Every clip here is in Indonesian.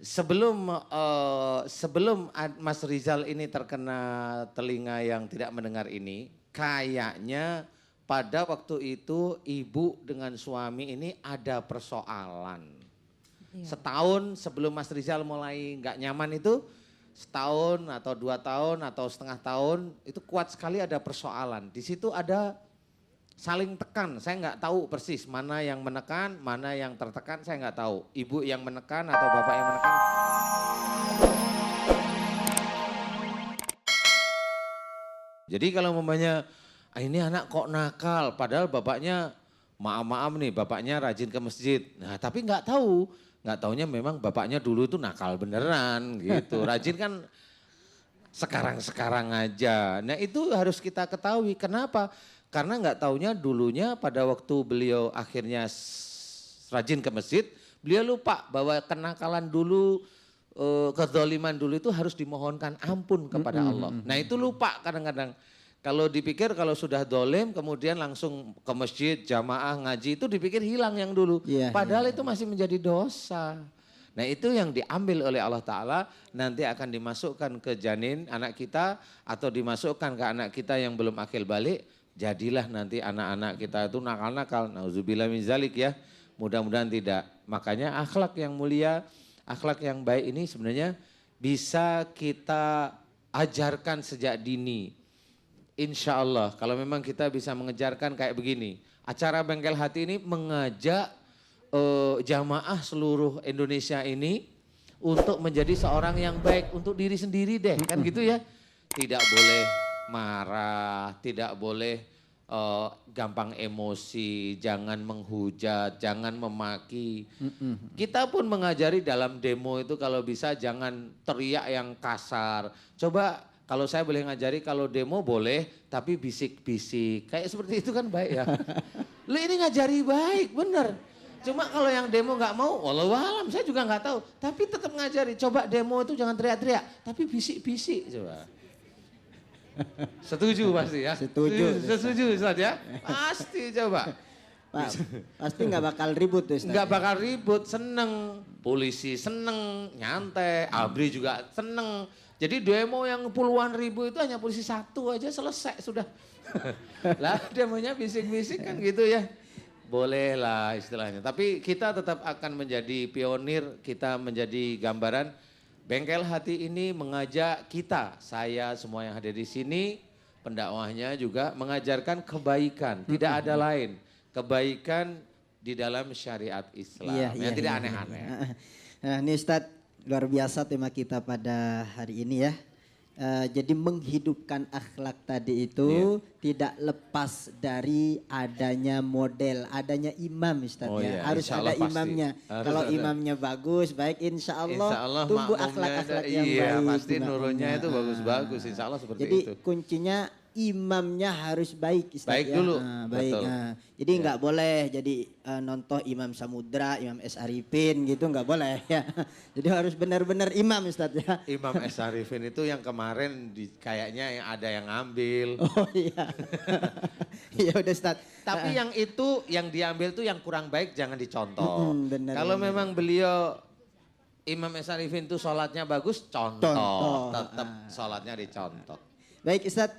sebelum Mas Rizal ini terkena telinga yang tidak mendengar ini, kayaknya pada waktu itu ibu dengan suami ini ada persoalan. Iya. Setahun sebelum Mas Rizal mulai nggak nyaman itu, setahun atau 2 tahun atau setengah tahun itu kuat sekali ada persoalan. Di situ ada saling tekan, saya nggak tahu persis mana yang menekan, mana yang tertekan, saya nggak tahu. Ibu yang menekan atau bapak yang menekan. Jadi kalau umpamanya ini anak kok nakal, padahal bapaknya maaf-maaf nih, bapaknya rajin ke masjid. Nah tapi nggak taunya memang bapaknya dulu itu nakal beneran gitu. Rajin kan sekarang-sekarang aja. Nah itu harus kita ketahui. Kenapa? Karena nggak taunya dulunya pada waktu beliau akhirnya rajin ke masjid, beliau lupa bahwa kenakalan dulu, kezaliman dulu itu harus dimohonkan ampun kepada Allah. Nah itu lupa kadang-kadang. Kalau dipikir kalau sudah dolim kemudian langsung ke masjid, jamaah, ngaji itu dipikir hilang yang dulu. Padahal itu masih menjadi dosa. Nah itu yang diambil oleh Allah Ta'ala nanti akan dimasukkan ke janin anak kita atau dimasukkan ke anak kita yang belum akil balik. Jadilah nanti anak-anak kita itu nakal-nakal. Nauzubillah min zalik ya. Mudah-mudahan tidak. Makanya akhlak yang mulia, akhlak yang baik ini sebenarnya bisa kita ajarkan sejak dini. Insya Allah kalau memang kita bisa mengejarkan kayak begini. Acara Bengkel Hati ini mengajak jamaah seluruh Indonesia ini untuk menjadi seorang yang baik untuk diri sendiri deh. Kan gitu ya. Tidak boleh marah, tidak boleh gampang emosi, jangan menghujat, jangan memaki. Kita pun mengajari dalam demo itu kalau bisa jangan teriak yang kasar. Coba kalau saya boleh ngajari kalau demo boleh tapi bisik-bisik. Kayak seperti itu kan baik ya. Lu ini ngajari baik bener. Cuma kalau yang demo nggak mau, wallahualam saya juga nggak tahu. Tapi tetap ngajari. Coba demo itu jangan teriak-teriak, tapi bisik-bisik coba. Setuju pasti ya? Setuju Ustaz ya? Pasti coba. Pak, pasti nggak bakal ribut tuh Ustaz. Nggak bakal ribut, seneng. Polisi seneng, nyantai, ABRI juga seneng. Jadi demo yang puluhan ribu itu hanya polisi satu aja selesai sudah. Lah demonya bisik-bisik kan gitu ya. Boleh lah istilahnya. Tapi kita tetap akan menjadi pionir, kita menjadi gambaran. Bengkel Hati ini mengajak kita, saya semua yang hadir di sini, pendakwahnya juga mengajarkan kebaikan, tidak ada lain. Kebaikan di dalam syariat Islam, yang tidak aneh-aneh. Nah ini Ustadz, luar biasa tema kita pada hari ini ya. Jadi menghidupkan akhlak tadi itu tidak lepas dari adanya model, adanya imam Ustaz ya. Harus ada imamnya. Kalau imamnya bagus, baik insya Allah tumbuh akhlak-akhlak yang baik. Iya pasti nurunnya itu bagus-bagus insya Allah seperti jadi, itu. Jadi kuncinya imamnya harus baik Ustaz baik ya. Dulu. Baik. Jadi nggak boleh jadi nonton Imam Samudra, Imam S. Arifin gitu nggak boleh ya. Jadi harus benar-benar imam Ustaz ya. Imam S. Arifin itu yang kemarin kayaknya yang ada yang ngambil. Oh iya. Iya udah Ustaz. Tapi yang itu yang diambil tuh yang kurang baik jangan dicontoh. Kalau memang beliau Imam S. Arifin itu sholatnya bagus, contoh. Tetap sholatnya dicontoh. Baik Ustaz,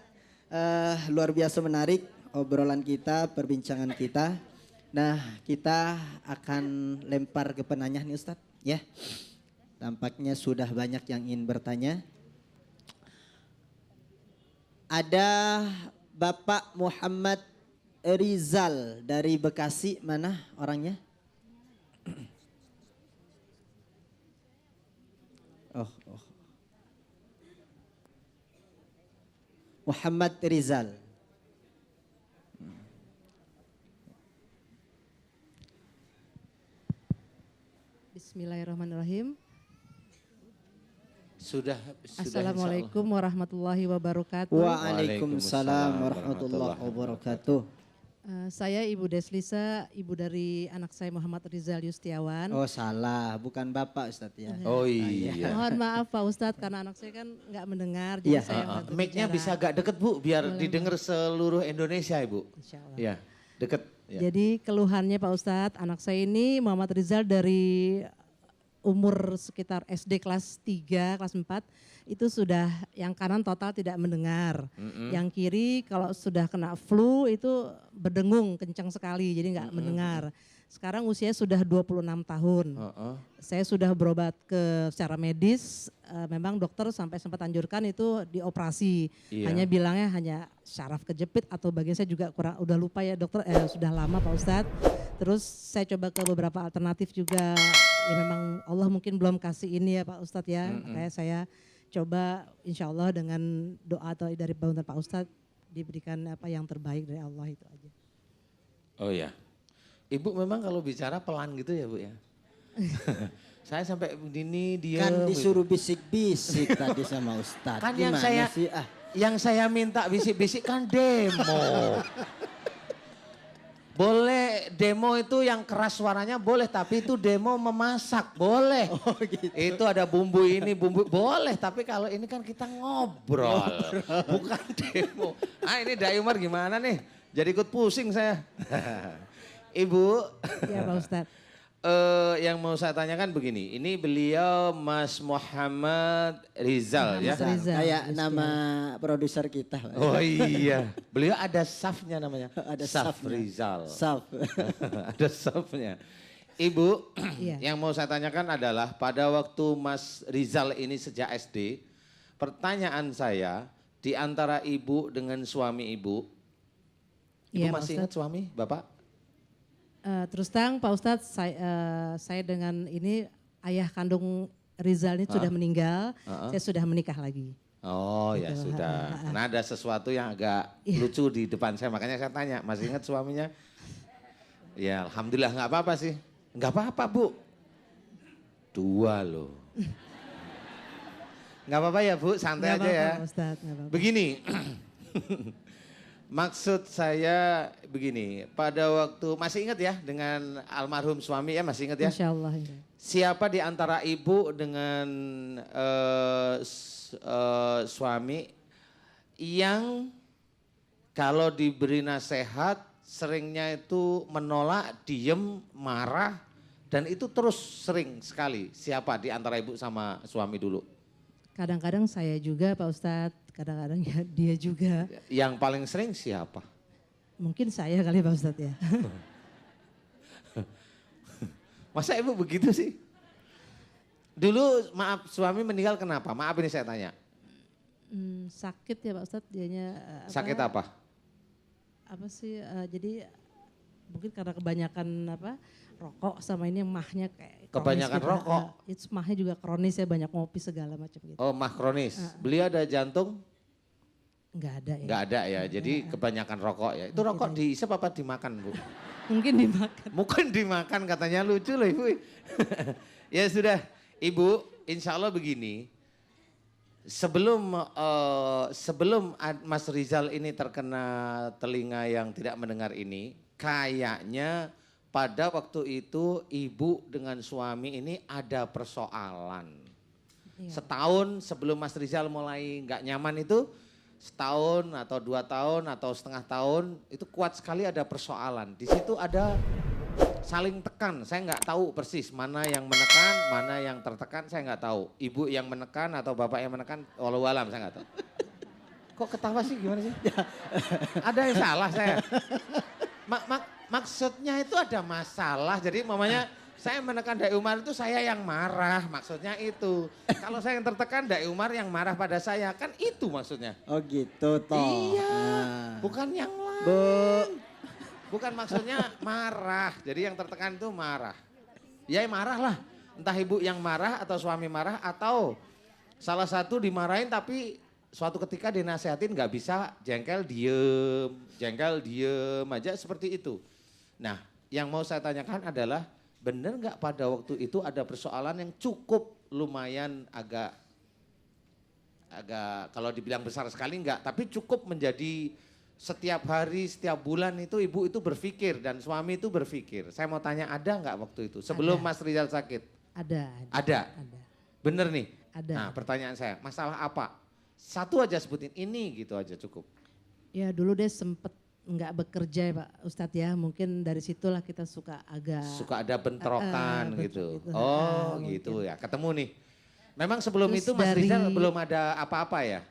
luar biasa menarik obrolan kita, perbincangan kita. Nah kita akan lempar ke penanya nih Ustaz ya. Tampaknya sudah banyak yang ingin bertanya. Ada Bapak Muhammad Rizal dari Bekasi, mana orangnya? Muhammad Rizal. Bismillahirrahmanirrahim. Sudah Assalamualaikum warahmatullahi wabarakatuh. Waalaikumsalam warahmatullahi wabarakatuh. Saya Ibu Deslisa, ibu dari anak saya Muhammad Rizal Yustiawan. Oh salah, bukan Bapak Ustadz ya. Oh iya. Mohon maaf Pak Ustadz karena anak saya kan nggak mendengar. Jadi saya mic-nya bisa agak deket Bu biar didengar seluruh Indonesia Ibu. Insya Allah. Ya deket. Ya. Jadi keluhannya Pak Ustadz, anak saya ini Muhammad Rizal dari umur sekitar SD kelas 3, kelas 4 itu sudah yang kanan total tidak mendengar. Yang kiri kalau sudah kena flu itu berdengung kencang sekali jadi nggak mendengar. Sekarang usia sudah 26 tahun. Saya sudah berobat secara medis, memang dokter sampai sempat anjurkan itu dioperasi. Iya. Hanya bilangnya hanya syaraf kejepit atau bagian saya juga kurang, udah lupa ya dokter, sudah lama Pak Ustadz. Terus saya coba ke beberapa alternatif juga, ya memang Allah mungkin belum kasih ini ya Pak Ustadz ya. Makanya saya coba insya Allah dengan doa atau dari bantuan Pak Ustadz diberikan apa yang terbaik dari Allah itu aja. Oh ya. Ibu memang kalau bicara pelan gitu ya Bu ya. Saya sampai begini dia Kan disuruh bisik-bisik tadi sama Ustadz. Kan Gimana sih? yang saya minta bisik-bisik kan demo. Boleh demo itu yang keras suaranya boleh, tapi itu demo memasak boleh. Oh gitu. Itu ada bumbu ini, bumbu boleh, tapi kalau ini kan kita ngobrol, bukan demo. Ah ini Dai Umar gimana nih? Jadi ikut pusing saya. Ibu, Ya Pak Ustadz. yang mau saya tanyakan begini, ini beliau Mas Muhammad Rizal ya? Muhammad Rizal. Kayak nama produser kita. Oh iya, beliau ada safnya namanya. Ada Saf safnya. Rizal. Saf. Ada safnya. Ibu, Iya. yang mau saya tanyakan adalah pada waktu Mas Rizal ini sejak SD, pertanyaan saya di antara ibu dengan suami ibu, ibu Iya, Pak masih Ustadz. ingat suami Bapak? Terus terang Pak Ustadz, saya dengan ini ayah kandung Rizal ini sudah meninggal, saya sudah menikah lagi. Oh ya Gitu, sudah, karena ada sesuatu yang agak lucu di depan saya, makanya saya tanya, masih ingat suaminya? Ya Alhamdulillah nggak apa-apa sih, nggak apa-apa Bu. 2 loh. Nggak apa-apa ya Bu, santai Nggak aja ya. apa-apa, Pak Ustadz, nggak apa-apa. Begini, maksud saya begini, pada waktu, masih ingat ya dengan almarhum suami ya, masih ingat ya? Insya Allah. Ya. Siapa di antara ibu dengan suami yang kalau diberi nasihat seringnya itu menolak, diem, marah, dan itu terus sering sekali. Siapa di antara ibu sama suami dulu? Kadang-kadang saya juga Pak Ustadz, kadang-kadang ya dia juga. Yang paling sering siapa? Mungkin saya kali Pak Ustadz ya. Masa ibu begitu sih? Dulu maaf suami meninggal kenapa? Maaf ini saya tanya. Sakit ya Pak Ustadz dianya. Sakit apa? Apa sih, jadi mungkin karena kebanyakan rokok sama ini mahnya kayak kronis Kebanyakan gitu. rokok? Itu mahnya juga kronis ya, banyak ngopi segala macam gitu. Oh mah kronis. Beliau ada jantung? Enggak ada ya. Enggak ada ya, jadi kebanyakan rokok ya. Itu rokok diisep apa dimakan Bu? Mungkin dimakan. Mungkin dimakan katanya lucu loh Ibu. Ya sudah Ibu, insya Allah begini. Sebelum Mas Rizal ini terkena telinga yang tidak mendengar ini, kayaknya pada waktu itu ibu dengan suami ini ada persoalan. Iya. Setahun sebelum Mas Rizal mulai nggak nyaman itu, setahun atau 2 tahun atau setengah tahun itu kuat sekali ada persoalan. Di situ ada saling tekan, saya nggak tahu persis mana yang menekan, mana yang tertekan, saya nggak tahu. Ibu yang menekan atau bapak yang menekan, walau alam saya nggak tahu. Kok ketawa sih gimana sih? Ada yang salah saya. Maksudnya itu ada masalah, jadi mamanya saya menekan Dai Umar itu saya yang marah, maksudnya itu. Kalau saya yang tertekan Dai Umar yang marah pada saya, kan itu maksudnya. Oh gitu toh. Iya, Nah. bukan yang lain. Bu, Bukan maksudnya marah, jadi yang tertekan itu marah. Ya marah lah, entah ibu yang marah atau suami marah atau salah satu dimarahin tapi suatu ketika dinasehatin nggak bisa, jengkel diem aja seperti itu. Nah yang mau saya tanyakan adalah benar nggak pada waktu itu ada persoalan yang cukup lumayan agak kalau dibilang besar sekali enggak, tapi cukup menjadi setiap hari, setiap bulan itu ibu itu berpikir dan suami itu berpikir. Saya mau tanya ada nggak waktu itu sebelum Ada. Mas Rizal sakit? Ada. Ada. Bener nih? Ada. Nah pertanyaan saya, masalah apa? Satu aja sebutin ini gitu aja cukup. Ya dulu dia sempet nggak bekerja ya Pak Ustadz ya, mungkin dari situlah kita suka agak Suka ada bentrokan gitu. gitu. Oh Mungkin. gitu ya, ketemu nih. Memang sebelum Terus itu Mas dari- Rizal belum ada apa-apa ya?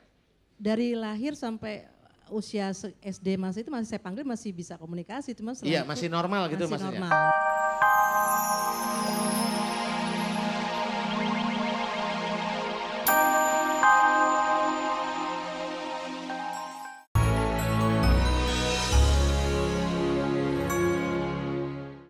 Dari lahir sampai usia SD Mas itu masih saya panggil masih bisa komunikasi, cuma setelah Iya itu masih normal gitu masih maksudnya? normal.